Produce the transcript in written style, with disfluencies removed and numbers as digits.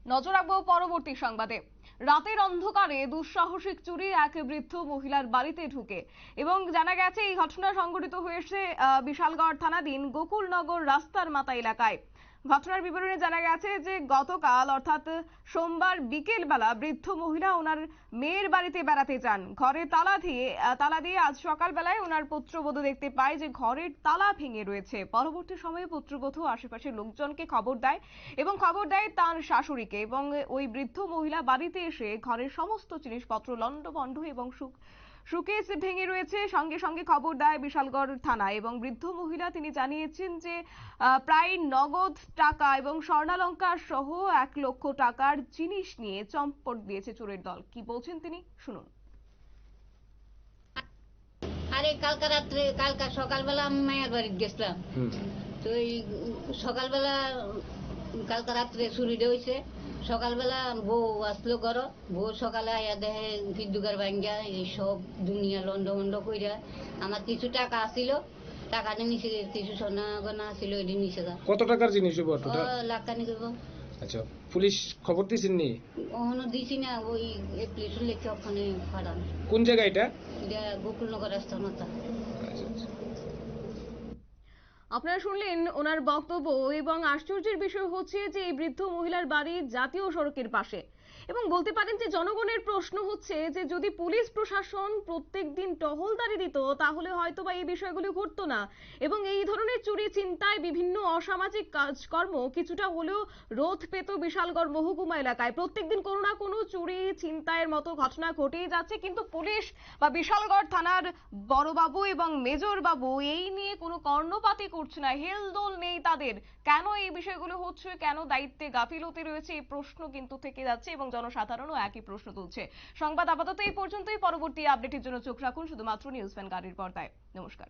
নজর রাখবো পরবর্তী সংবাদে। রাতের অন্ধকারে দুঃসাহসিক চুরি এক বৃদ্ধ মহিলার বাড়িতে ঢুকে এবং জানা গেছে এই ঘটনা সংঘটিত হয়েছে বিশালগড় থানাধীন গোকুলনগর রাস্তার মাথা এলাকায়। ঘটনার বিবরণে জানা গেছে যে গতকাল অর্থাৎ সোমবার বিকেল বেলা বৃদ্ধ মহিলা ওনার মেয়ের বাড়িতে বেড়াতে যান। ঘরে তালা দিয়ে আজ সকালবেলায় ওনার পুত্রবধূ দেখতে পায় যে ঘরের তালা ভেঙে রয়েছে। পরবর্তী সময়ে পুত্রবধূ আশেপাশের লোকজনকে খবর দেয় এবং খবর দেয় তার শাশুড়িকে, এবং ওই বৃদ্ধ মহিলা বাড়িতে এসে ঘরের সমস্ত জিনিসপত্র লণ্ডভণ্ড এবং শোকেস ভেঙে রয়েছে। সঙ্গে সঙ্গে খবর দেয় বিশালগড় থানায় এবং বৃদ্ধ মহিলা তিনি জানিয়েছেন যে প্রায় নগদ টাকা এবং স্বর্ণালংকার সহ 1 লক্ষ টাকার জিনিস নিয়ে চম্পট দিয়েছে চোরের দল। কি বলছেন তিনি, শুনুন। আরে কালকা সকালবেলা আমি মায়ের বাড়িতে গেছিলাম, তো এই সকালবেলা কালকা রাত্রে চুরিটা হয়েছে। সকালবেলা বউ আসলো ঘর, বউ সকালে আয়া দেখে ফিরদুগার ভাঙ্গা এই সব দুনিয়া লন্ড কইরা। আমার কিছু টাকা আসিল, টাকা নিচে কিছু সোনা গনা ছিল, এটি নিচে। কত টাকার জিনিস লাখ কানি করবো। আচ্ছা, পুলিশ খবর দিয়েছেন নি? ওখানে দিছি না, ওই পুলিশ লেখে ওখানে ফাড়ান। কোন জায়গা এটা? গোকুলনগর রাস্তার মাথা। আপনারা শুনলেন ওনার বক্তব্য, এবং আশ্চর্যের বিষয় হচ্ছে যে এই বৃদ্ধ মহিলার বাড়ি জাতীয় সড়কের পাশে, এবং বলতে পারেন যে জনগণের প্রশ্ন হচ্ছে যে যদি পুলিশ প্রশাসন প্রত্যেকদিন টহলদারি দিত তাহলে হয়তো বা এই বিষয়গুলি ঘটতো না, এবং এই ধরনের চুরি চিন্তায় বিভিন্ন অসামাজিক কাজকর্ম কিছুটা হলেও রোধ পেত বিশালগড় মহকুমা এলাকায়। প্রত্যেকদিন কোনো না কোনো চুরি চিন্তায়ের মতো ঘটনা ঘটেই যাচ্ছে, কিন্তু পুলিশ বা বিশালগড় থানার বড়বাবু এবং মেজর বাবু এই নিয়ে কোনো কর্ণপাতই করছে না, হেলদোল নেই তাদের। কেন এই বিষয়গুলো হচ্ছে, কেন দায়িত্বে গাফিলতি রয়েছে, এই প্রশ্ন কিন্তু থেকে যাচ্ছে এবং জনসাধারণও একই প্রশ্ন তুলছে। সংবাদ আপাতত এই পর্যন্তই। পরবর্তী আপডেটের জন্য চোখ রাখুন শুধুমাত্র নিউজ ভ্যানগার্ডের পর্দায়। নমস্কার।